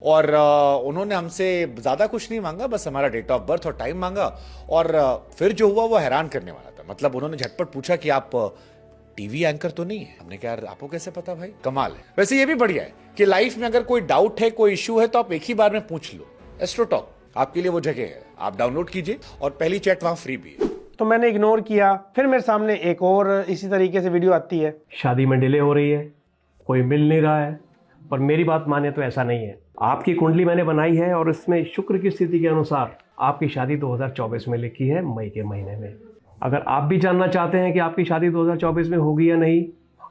और उन्होंने हमसे ज़्यादा कुछ नहीं मांगा, बस हमारा डेट ऑफ बर्थ और टाइम मांगा। और फिर जो हुआ वो हैरान करने वाला था। मतलब उन्होंने झटपट पूछा कि आप टीवी एंकर तो नहीं है। हमने कहा यार आपको कैसे पता भाई, कमाल है। वैसे ये भी बढ़िया है कि लाइफ में अगर कोई डाउट है, कोई इश्यू है, तो आप एक ही बार में पूछ लो। एस्ट्रोटॉक आपके लिए वो जगह है, आप डाउनलोड कीजिए और पहली चैट वहां फ्री भी है। तो मैंने इग्नोर किया। फिर मेरे सामने एक और इसी तरीके से वीडियो आती है। शादी में डिले हो रही है, कोई मिल नहीं रहा है, पर मेरी बात माने तो ऐसा नहीं है। आपकी कुंडली मैंने बनाई है और इसमें शुक्र की स्थिति के अनुसार आपकी शादी 2024 में लिखी है, मई के महीने में। अगर आप भी जानना चाहते हैं कि आपकी शादी 2024 में होगी या नहीं,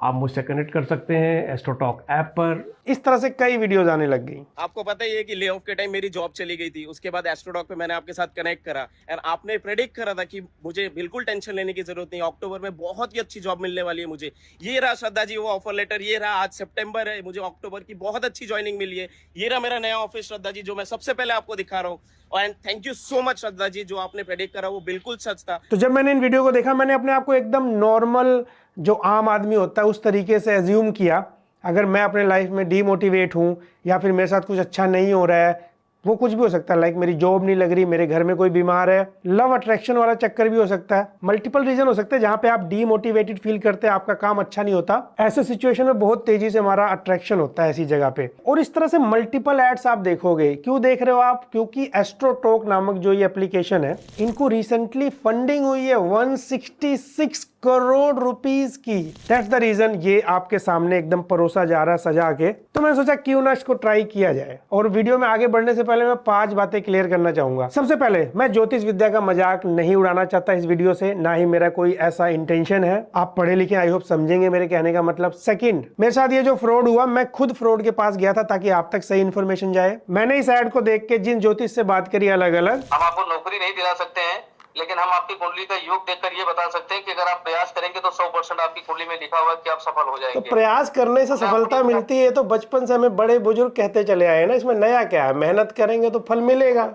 आप मुझसे कनेक्ट कर सकते हैं एस्ट्रोटॉक ऐप पर। इस तरह से कई वीडियोज आने लग गई। आपको पता ही है कि ले ऑफ के टाइम मेरी जॉब चली गई थी, उसके बाद एस्ट्रोडॉक पे मैंने आपके साथ कनेक्ट करा और आपने प्रेडिक्ट करा था कि मुझे बिल्कुल टेंशन लेने की जरूरत नहीं, अक्टूबर में बहुत ही अच्छी जॉब मिलने वाली है मुझे। ये रहा श्रद्धा जी वो ऑफर लेटर, ये रहा आज सितंबर है, मुझे अक्टूबर की बहुत अच्छी ज्वाइनिंग मिली है। ये रहा मेरा नया ऑफिस श्रद्धा जी, जो मैं सबसे पहले आपको दिखा रहा हूँ। And thank you so much Shraddha ji, जो आपने प्रेडिक्ट करा वो बिल्कुल सच था। तो जब मैंने इन वीडियो को देखा, मैंने अपने आप को एकदम नॉर्मल जो आम आदमी होता है उस तरीके से एज्यूम किया। अगर मैं अपने लाइफ में डीमोटिवेट हूँ या फिर मेरे साथ कुछ अच्छा नहीं हो रहा है, वो कुछ भी हो सकता है, लाइक मेरी जॉब नहीं लग रही, मेरे घर में कोई बीमार है, लव अट्रैक्शन वाला चक्कर भी हो सकता है, मल्टीपल रीजन हो सकते हैं जहां पे आप डीमोटिवेटेड फील करते हैं, आपका काम अच्छा नहीं होता। ऐसे सिचुएशन में बहुत तेजी से हमारा अट्रैक्शन होता है ऐसी जगह पे। और इस तरह से मल्टीपल एड्स आप देखोगे। क्यों देख रहे हो आप? क्योंकि एस्ट्रोटॉक नामक जो ये एप्लीकेशन है, इनको रिसेंटली फंडिंग हुई है 166 करोड़ रुपीस की। दैट्स द रीजन ये आपके सामने एकदम परोसा जा रहा है सजा के। तो मैंने सोचा क्यों ना इसको ट्राई किया जाए। और वीडियो में आगे बढ़ने से पहले मैं 5 बातें क्लियर करना चाहूंगा। सबसे पहले, मैं ज्योतिष विद्या का मजाक नहीं उड़ाना चाहता इस वीडियो से, ना ही मेरा कोई ऐसा इंटेंशन है। आप पढ़े लिखे, आई होप समझेंगे मेरे कहने का मतलब। सेकंड, मेरे साथ ये जो फ्रॉड हुआ, मैं खुद फ्रॉड के पास गया था ताकि आप तक सही इन्फॉर्मेशन जाए। मैंने इस एड को देख के जिन ज्योतिष से बात करी अलग अलग, हम आपको नौकरी नहीं दिला सकते हैं, लेकिन हम आपकी कुंडली का योग देखकर ये बता सकते हैं कि अगर आप प्रयास करेंगे तो 100% आपकी कुंडली में लिखा हुआ है कि आप सफल हो जाएंगे। तो प्रयास करने से सफलता मिलती है, तो बचपन से हमें बड़े बुजुर्ग कहते चले आए ना। इसमें नया क्या है? मेहनत करेंगे तो फल मिलेगा,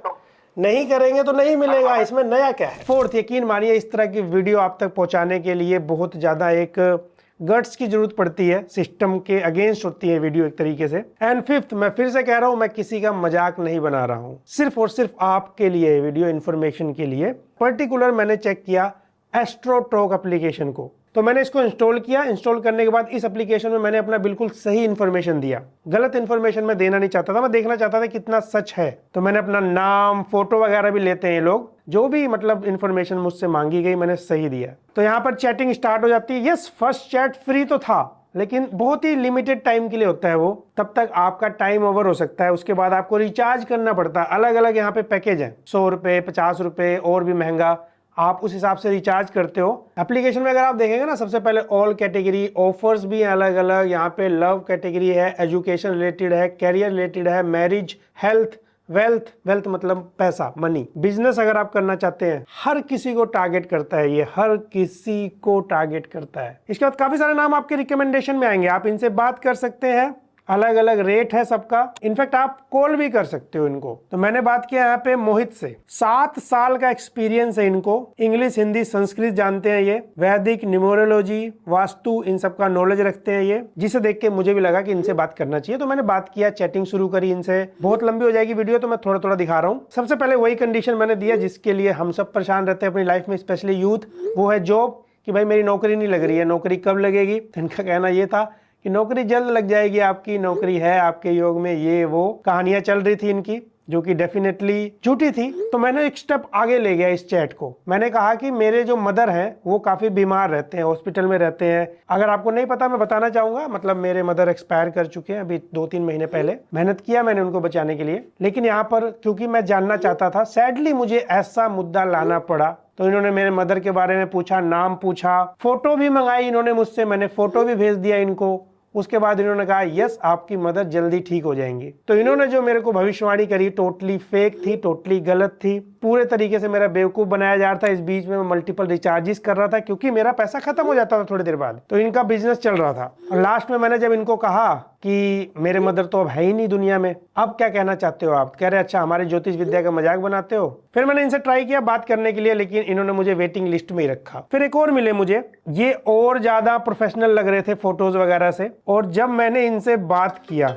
नहीं करेंगे तो नहीं मिलेगा, इसमें नया क्या है? फोर्थ, यकीन मानिए इस तरह की वीडियो आप तक पहुंचाने के लिए बहुत ज्यादा एक गट्स की जरूरत पड़ती है, सिस्टम के अगेंस्ट होती है वीडियो एक तरीके से। एंड फिफ्थ, मैं फिर से कह रहा हूं, मैं किसी का मजाक नहीं बना रहा हूं, सिर्फ और सिर्फ आपके लिए वीडियो इन्फॉर्मेशन के लिए। पर्टिकुलर मैंने चेक किया एस्ट्रोटॉक एप्लीकेशन को, तो मैंने इसको इंस्टॉल किया। इंस्टॉल करने के बाद इस एप्लीकेशन में मैंने अपना बिल्कुल सही इन्फॉर्मेशन दिया। गलत इन्फॉर्मेशन मैं देना नहीं चाहता था, मैं देखना चाहता था कितना सच है। तो मैंने अपना नाम, फोटो वगैरह भी लेते हैं ये लोग, जो भी मतलब इन्फॉर्मेशन मुझसे मांगी गई मैंने सही दिया। तो यहाँ पर चैटिंग स्टार्ट हो जाती है। यस, फर्स्ट चैट फ्री तो था, लेकिन बहुत ही लिमिटेड टाइम के लिए होता है वो। तब तक आपका टाइम ओवर हो सकता है, उसके बाद आपको रिचार्ज करना पड़ता है। अलग अलग यहाँ पे पैकेज है, 100 रुपए, 50 रुपए, और भी महंगा, आप उस हिसाब से रिचार्ज करते हो। एप्लीकेशन में अगर आप देखेंगे ना, सबसे पहले ऑल कैटेगरी, ऑफर्स भी हैं अलग अलग। यहाँ पे लव कैटेगरी है, एजुकेशन रिलेटेड है, कैरियर रिलेटेड है, मैरिज, हेल्थ, वेल्थ मतलब पैसा, मनी, बिजनेस अगर आप करना चाहते हैं। हर किसी को टारगेट करता है ये, हर किसी को टारगेट करता है। इसके बाद काफी सारे नाम आपके रिकमेंडेशन में आएंगे, आप इनसे बात कर सकते हैं। अलग अलग रेट है सबका, इनफैक्ट आप कॉल भी कर सकते हो इनको। तो मैंने बात किया यहाँ पे मोहित से, 7 साल का एक्सपीरियंस है इनको। इंग्लिश, हिंदी, संस्कृत जानते हैं ये, वैदिक, न्यूमरोलॉजी, वास्तु, इन सब का नॉलेज रखते हैं ये, जिसे देख के मुझे भी लगा कि इनसे बात करना चाहिए। तो मैंने बात किया, चैटिंग शुरू करी इनसे। बहुत लंबी हो जाएगी वीडियो, तो मैं थोड़ा थोड़ा दिखा रहा हूँ। सबसे पहले वही कंडीशन मैंने दिया जिसके लिए हम सब परेशान रहते हैं अपनी लाइफ में, स्पेशली यूथ, वो है जॉब। कि भाई मेरी नौकरी नहीं लग रही है, नौकरी कब लगेगी? तो इनका कहना ये था कि नौकरी जल्द लग जाएगी आपकी, नौकरी है आपके योग में, ये वो कहानियां चल रही थी इनकी, जो कि डेफिनेटली झूठी थी। तो मैंने एक स्टेप आगे ले गया इस चैट को। मैंने कहा कि मेरे जो मदर हैं वो काफी बीमार रहते हैं, हॉस्पिटल में रहते हैं। अगर आपको नहीं पता मैं बताना चाहूंगा, मतलब मेरे मदर एक्सपायर कर चुके हैं अभी 2-3 महीने पहले। मेहनत किया मैंने उनको बचाने के लिए, लेकिन यहाँ पर क्योंकि मैं जानना चाहता था, सैडली मुझे ऐसा मुद्दा लाना पड़ा। तो इन्होंने मेरे मदर के बारे में पूछा, नाम पूछा, फोटो भी मंगाई इन्होंने मुझसे, मैंने फोटो भी भेज दिया इनको। उसके बाद इन्होंने कहा यस आपकी मदर जल्दी ठीक हो जाएंगी। तो इन्होंने जो मेरे को भविष्यवाणी करी टोटली फेक थी, टोटली गलत थी। पूरे तरीके से मेरा बेवकूफ बनाया जा रहा था। इस बीच में मैं मल्टीपल रिचार्जेस कर रहा था क्योंकि मेरा पैसा खत्म हो जाता था थोड़ी देर बाद। तो इनका बिजनेस चल रहा था। और लास्ट में मैंने जब इनको कहा कि मेरे मदर तो अब है ही नहीं दुनिया में, अब क्या कहना चाहते हो आप? कह रहे अच्छा हमारे ज्योतिष विद्या का मजाक बनाते हो। फिर मैंने इनसे ट्राई किया बात करने के लिए, लेकिन इन्होंने मुझे वेटिंग लिस्ट में ही रखा। फिर एक और मिले मुझे, ये और ज्यादा प्रोफेशनल लग रहे थे फोटोज वगैरह से। और जब मैंने इनसे बात किया,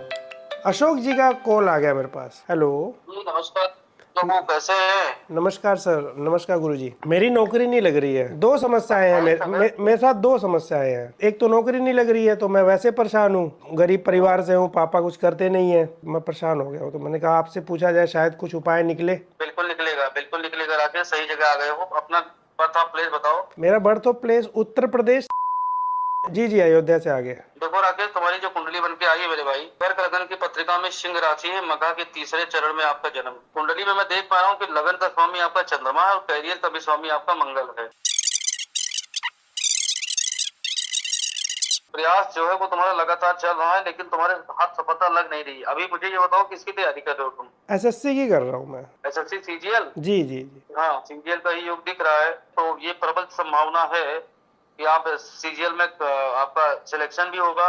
अशोक जी का कॉल आ गया मेरे पास। हेलो। जी नमस्कार। तो वो कैसे हैं? नमस्कार सर। नमस्कार गुरुजी। मेरी नौकरी नहीं लग रही है। दो समस्याएं हैं मेरे साथ दो समस्याएं हैं। एक तो नौकरी नहीं लग रही है तो मैं वैसे परेशान हूँ, गरीब परिवार से हूँ, पापा कुछ करते नहीं है, मैं परेशान हो गया हूँ। तो मैंने कहा आपसे पूछा जाए, शायद कुछ उपाय निकले। बिल्कुल निकलेगा, बिल्कुल निकलेगा राकेश, सही जगह आ गए हो। अपना बर्थ ऑफ प्लेस बताओ। मेरा birth of place Uttar Pradesh. Ji Ayodhya से आगे। देखो राकेश, तुम्हारी जो कुंडली बन के आई है मेरे भाई, कर्क लगन की पत्रिका में सिंह राशि है, मघा के तीसरे चरण में आपका जन्म। कुंडली में मैं देख पा रहा हूँ कि लगन का स्वामी आपका चंद्रमा है और कैरियर का भी स्वामी आपका मंगल है। प्रयास जो है वो तुम्हारा लगातार चल रहा है, लेकिन तुम्हारे हाथ सफलता लग नहीं रही। अभी मुझे ये बताओ किसकी तैयारी कर रहे हो तुम? एसएससी की कर रहा हूँ मैं। SSC CGL? जी। हाँ, सीजीएल का ही योग दिख रहा है, तो ये प्रबल संभावना है कि आप सीजीएल में आपका सिलेक्शन भी होगा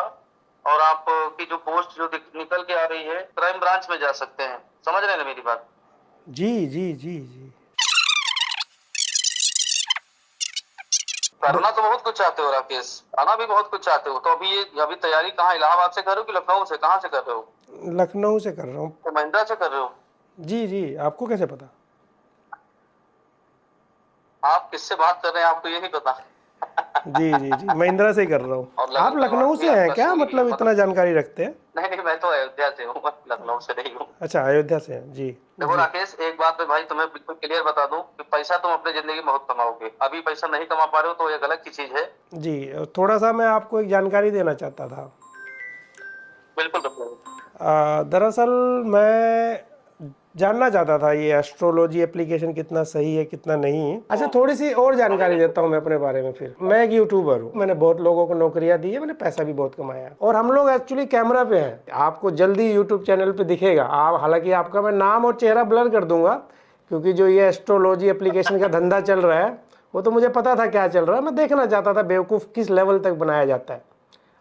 और आपकी जो पोस्ट जो निकल के आ रही है, क्राइम ब्रांच में जा सकते हैं। समझ रहे हैं ना मेरी बात? जी। करना तो बहुत कुछ चाहते हो राकेश, आना भी बहुत कुछ चाहते हो। तो अभी तैयारी कहाँ, इलाहाबाद से कर रहे हो कि लखनऊ से, कहाँ से कर रहे हो? लखनऊ से कर रहा हूँ। तो महिंद्रा से कर रहे हो? जी। आपको कैसे पता? आप किससे बात कर रहे हैं आपको ये नहीं पता? जी महिंद्रा से ही कर रहा हूँ। और आप लखनऊ से हैं क्या? मतलब इतना जानकारी रखते हैं? नहीं, मैं तो अयोध्या से हूँ, लखनऊ से नहीं हूँ। अच्छा, अयोध्या से हैं। जी। देखो राकेश, एक बात मैं भाई तुम्हें बिल्कुल क्लियर बता दूं कि पैसा तुम अपनी जिंदगी में बहुत कमाओगे। अभी पैसा नहीं कमा पा रहे हो तो ये गलत की चीज है। जी, थोड़ा सा मैं आपको एक जानकारी देना चाहता था। बिल्कुल बिल्कुल। दरअसल मैं जानना चाहता था ये एस्ट्रोलॉजी एप्लीकेशन कितना सही है कितना नहीं। अच्छा, थोड़ी सी और जानकारी देता हूँ मैं अपने बारे में। फिर मैं एक यूट्यूबर हूँ, मैंने बहुत लोगों को नौकरियां दी है, मैंने पैसा भी बहुत कमाया और हम लोग एक्चुअली कैमरा पे हैं। आपको जल्दी यूट्यूब चैनल पे दिखेगा। आप, हालांकि आपका मैं नाम और चेहरा ब्लर कर दूंगा, क्योंकि जो ये एस्ट्रोलॉजी एप्लीकेशन का धंधा चल रहा है वो तो मुझे पता था क्या चल रहा है। मैं देखना चाहता था बेवकूफ़ किस लेवल तक बनाया जाता है।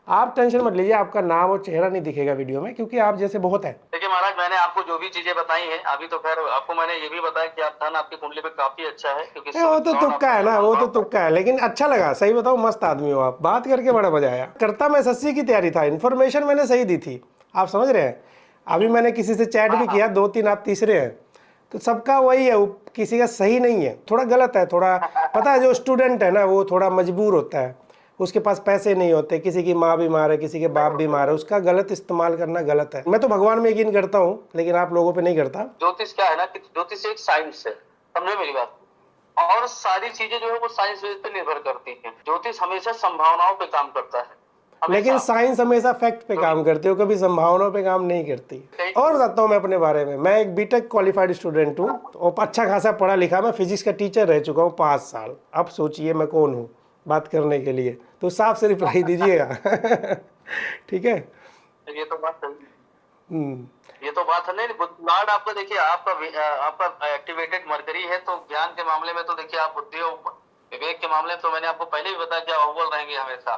आप टेंशन मत लीजिए, आपका नाम और चेहरा नहीं दिखेगा वीडियो में, क्योंकि आप जैसे बहुत हैं। देखिए महाराज, मैंने आपको जो भी चीजें बताई हैं, अभी तो खैर आपको मैंने ये भी बताया कि आप धन आपकी कुंडली पे काफी अच्छा है, क्योंकि वो तो तुक्का है ना, वो तो तुक्का है, लेकिन अच्छा लगा। सही बताओ, मस्त आदमी हो आप, बात करके बड़ा मजा आया। करता मैं एसएससी की तैयारी था, इन्फॉर्मेशन मैंने सही दी थी, आप समझ रहे हैं। अभी मैंने किसी से चैट भी किया, 2-3 आप तीसरे हैं, तो सबका वही है, किसी का सही नहीं है, थोड़ा गलत है। थोड़ा पता है, जो स्टूडेंट है ना वो थोड़ा मजबूर होता है, उसके पास पैसे नहीं होते, किसी की माँ बीमार है, किसी के बाप बीमार है, उसका गलत इस्तेमाल करना गलत है। मैं तो भगवान में यकीन करता हूँ, लेकिन आप लोगों पे नहीं करता। ज्योतिष क्या है ना कि ज्योतिष एक साइंस है, समझे मेरी बात? और सारी चीजें जो है वो साइंस बेस पे निर्भर करती हैं। ज्योतिष हमेशा संभावनाओं पे काम करता है, लेकिन साइंस हमेशा फैक्ट पे काम करती है, कभी संभावनाओं पे काम नहीं करती। और बताता हूँ मैं अपने बारे में, मैं एक बीटेक क्वालिफाइड स्टूडेंट हूँ और अच्छा खासा पढ़ा लिखा। मैं फिजिक्स का टीचर रह चुका हूँ 5 साल। अब सोचिए मैं कौन हूँ बात करने के लिए, तो साफ से रिप्लाई दीजिएगा। ठीक है, ये तो बात है। ये तो बात है। नहीं, लॉर्ड आपका देखिए, आपका एक्टिवेटेड मरकरी है, तो ज्ञान के मामले में तो देखिए आप बुद्धि और विवेक के मामले में तो मैंने आपको पहले भी बताया कि आप अव्वल रहेंगे हमेशा।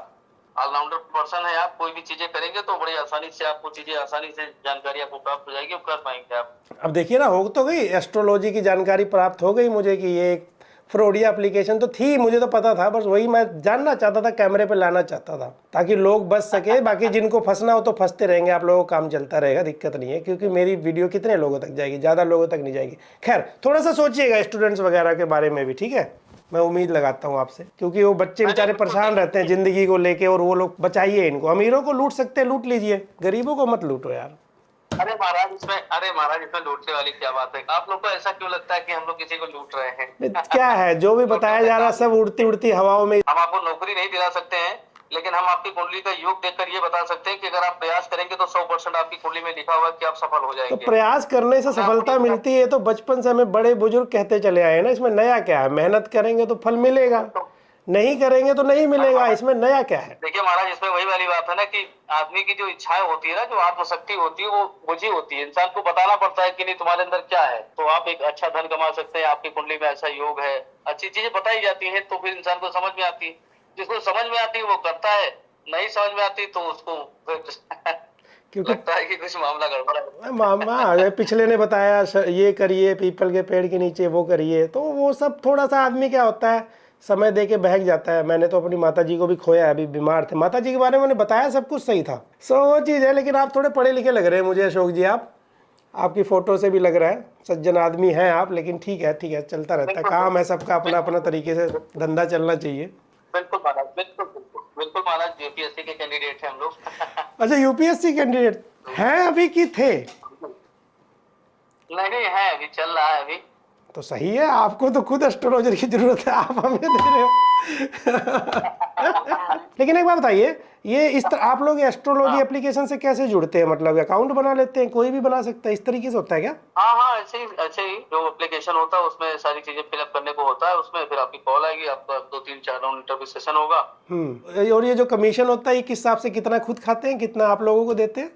ऑलराउंडर पर्सन है आप, कोई भी चीजें करेंगे तो बड़ी आसानी से आपको चीजें, आसानी से जानकारी आपको प्राप्त हो जाएगी और कर पाएंगे आप। अब देखिए ना, हो तो गई एस्ट्रोलॉजी की जानकारी प्राप्त हो गई मुझे कि ये एक फ्रॉडिया एप्लीकेशन तो थी, मुझे तो पता था, बस वही मैं जानना चाहता था, कैमरे पे लाना चाहता था ताकि लोग बच सके। बाकी जिनको फंसना हो तो फंसते रहेंगे, आप लोगों का काम चलता रहेगा, दिक्कत नहीं है, क्योंकि मेरी वीडियो कितने लोगों तक जाएगी, ज़्यादा लोगों तक नहीं जाएगी। खैर, थोड़ा सा सोचिएगा स्टूडेंट्स वगैरह के बारे में भी, ठीक है? मैं उम्मीद लगाता हूँ आपसे, क्योंकि वो बच्चे बेचारे परेशान रहते हैं ज़िंदगी को लेके, और वो लोग बचाइए इनको। अमीरों को लूट सकते हैं, लूट लीजिए, गरीबों को मत लूटो यार। अरे महाराज, इसमें लूटने वाली क्या बात है? आप लोग को ऐसा क्यों लगता है कि हम लोग किसी को लूट रहे हैं? क्या है, जो भी बताया जा रहा है सब उड़ती उड़ती हवाओं में। हम आपको नौकरी नहीं दिला सकते हैं, लेकिन हम आपकी कुंडली का योग देखकर ये बता सकते हैं कि अगर आप प्रयास करेंगे तो 100% आपकी कुंडली में लिखा हुआ है कि आप सफल हो जाएंगे। तो प्रयास करने से सफलता मिलती है, तो बचपन से हमें बड़े बुजुर्ग कहते चले आए ना, इसमें नया क्या है? मेहनत करेंगे तो फल मिलेगा, नहीं करेंगे तो नहीं मिलेगा, इसमें नया क्या है? देखिए महाराज, इसमें वही वाली बात है ना कि आदमी की जो इच्छाएं होती है ना, जो आत्मशक्ति होती है, वो बुझी होती है। इंसान को बताना पड़ता है कि नहीं तुम्हारे अंदर क्या है, तो आप एक अच्छा धन कमा सकते हैं, आपकी कुंडली में ऐसा योग है, अच्छी चीजें बताई जाती है, तो फिर इंसान को समझ में आती है। जिसको समझ में आती है वो करता है, नहीं समझ में आती तो उसको क्योंकि लगता है कि कुछ मामला गड़बड़ है। मामा पिछले ने बताया ये करिए, पीपल के पेड़ के नीचे वो करिए, तो वो सब थोड़ा सा आदमी क्या होता है, समय दे के बहक जाता है। मैंने तो अपनी माता जी को भी खोया है, अभी बीमार थे। माता जी के बारे में मैंने बताया, सब कुछ सही था। सो वो चीज़ है, लेकिन आप थोड़े पढ़े लिखे लग रहे हैं मुझे अशोक जी। आप आपकी फ़ोटो से भी लग रहा है सज्जन आदमी हैं आप, लेकिन ठीक है चलता रहता है, काम है सबका अपना अपना तरीके से धंधा चलना चाहिए। बिल्कुल महाराज, बिल्कुल बिल्कुल बिल्कुल महाराज, यूपीएससी के कैंडिडेट हैं हम लोग। अच्छा, यूपीएससी कैंडिडेट हैं अभी की थे? नहीं है, अभी चल रहा है अभी। तो सही है, आपको तो खुद एस्ट्रोलॉजर की जरूरत है, आप हमें दे रहे हो। लेकिन एक बात बताइए, ये इस तरह आप लोग एस्ट्रोलॉजी एप्लीकेशन से कैसे जुड़ते हैं? मतलब अकाउंट बना लेते हैं, कोई भी बना सकता है, इस तरीके से होता है क्या? हाँ, ऐसे ही जो एप्लीकेशन होता है उसमें सारी चीजें फिलअप करने को होता है, उसमें फिर आपकी कॉल आएगी, आपका 2-3-4 राउंड इंटरव्यू सेशन होगा। और ये जो कमीशन होता है, ये किस हिसाब से, कितना खुद खाते हैं, कितना आप लोगों को देते हैं?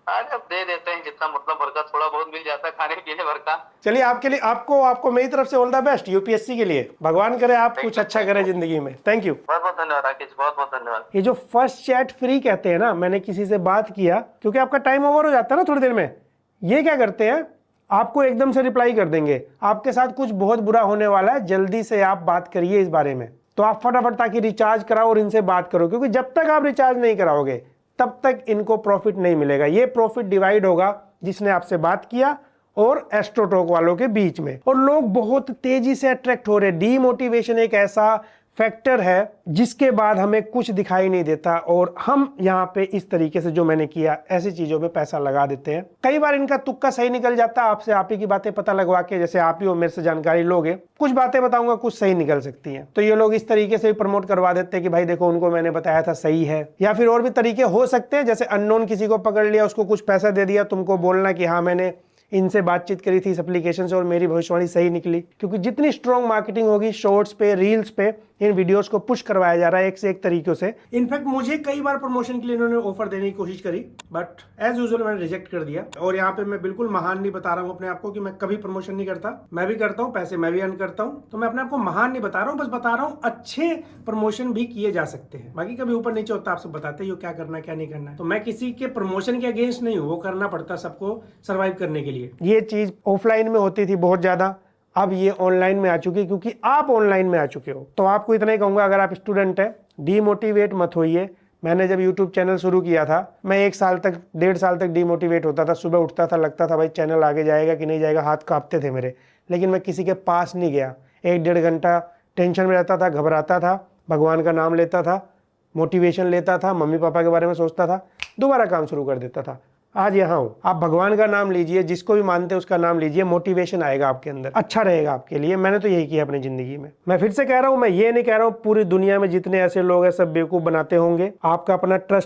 अरे अब दे देते हैं जितना मतलब भर का, थोड़ा बहुत मिल जाता है खाने पीने भर का। चलिए, आपके लिए आपको मेरी तरफ से ऑल द बेस्ट यूपीएससी के लिए। भगवान करे आप कुछ अच्छा करें जिंदगी में। Thank you. बहुत बहुत धन्यवाद राकेश, बहुत बहुत धन्यवाद। ये जो फर्स्ट चैट फ्री कहते हैं ना, मैंने किसी से बात किया, क्योंकि आपका टाइम ओवर हो जाता है ना थोड़ी देर में, ये क्या करते हैं, आपको एकदम से रिप्लाई कर देंगे, आपके साथ कुछ बहुत बुरा होने वाला है, जल्दी से आप बात करिए इस बारे में। तो आप फटाफट ताकि रिचार्ज कराओ और इनसे बात करो, क्योंकि जब तक आप रिचार्ज नहीं कराओगे तब तक इनको प्रॉफिट नहीं मिलेगा। ये प्रॉफिट डिवाइड होगा जिसने आपसे बात किया और एस्ट्रोटॉक वालों के बीच में। और लोग बहुत तेजी से अट्रैक्ट हो रहे हैं। डीमोटिवेशन एक ऐसा फैक्टर है जिसके बाद हमें कुछ दिखाई नहीं देता, और हम यहाँ पे इस तरीके से जो मैंने किया, ऐसी चीजों में पैसा लगा देते हैं। कई बार इनका तुक्का सही निकल जाता है, आपसे आप ही की बातें पता लगवा के, जैसे आप ही हो मेरे से जानकारी लोगे, कुछ बातें बताऊंगा कुछ सही निकल सकती हैं। तो ये लोग इस तरीके से भी प्रमोट करवा देते हैं कि भाई देखो, उनको मैंने बताया था सही है। या फिर और भी तरीके हो सकते हैं, जैसे अननोन किसी को पकड़ लिया, उसको कुछ पैसा दे दिया, तुमको बोलना कि हाँ मैंने इनसे बातचीत करी थी इस एप्लीकेशन से और मेरी भविष्यवाणी सही निकली। क्योंकि जितनी स्ट्रॉन्ग मार्केटिंग होगी, शॉर्ट्स पे, रील्स पे इन वीडियोस को पुश करवाया जा रहा है एक से एक तरीकों से। इनफैक्ट मुझे कई बार प्रमोशन के लिए इन्होंने ऑफर देने की कोशिश करी, बट एज यूजुअल मैंने रिजेक्ट कर दिया। और यहाँ पे मैं बिल्कुल महान नहीं बता रहा हूँ अपने आप को कि मैं कभी प्रमोशन नहीं करता, मैं भी करता हूँ, पैसे मैं भी अर्न करता हूँ। तो मैं अपने आप को महान नहीं बता रहा हूँ, बस बता रहा हूँ अच्छे प्रमोशन भी किए जा सकते हैं। बाकी कभी ऊपर नीचे होता है, आपसे बताते ही क्या करना है क्या नहीं करना है। तो मैं किसी के प्रमोशन के अगेंस्ट नहीं हूँ, वो करना पड़ता सबको सर्वाइव करने के लिए। ये चीज ऑफलाइन में होती थी बहुत ज्यादा, अब ये ऑनलाइन में आ चुकी है, क्योंकि आप ऑनलाइन में आ चुके हो। तो आपको इतना ही कहूंगा, अगर आप स्टूडेंट है, डीमोटिवेट मत होइए। मैंने जब यूट्यूब चैनल शुरू किया था, मैं 1 साल तक, 1.5 साल तक डीमोटिवेट होता था। सुबह उठता था, लगता था भाई चैनल आगे जाएगा कि नहीं जाएगा, हाथ कांपते थे मेरे, लेकिन मैं किसी के पास नहीं गया। 1-1.5 घंटा टेंशन में रहता था, घबराता था, भगवान का नाम लेता था, मोटिवेशन लेता था, मम्मी पापा के बारे में सोचता था, दोबारा काम शुरू कर देता था। आज यहाँ हूँ। आप भगवान का नाम लीजिए, जिसको भी मानते हैं उसका नाम लीजिए, मोटिवेशन आएगा आपके अंदर, अच्छा रहेगा आपके लिए। मैंने तो यही किया अपनी जिंदगी में। मैं फिर से कह रहा हूँ, मैं ये नहीं कह रहा हूँ पूरी दुनिया में जितने ऐसे लोग हैं सब बेवकूफ बनाते होंगे। आपका अपना ट्रस्ट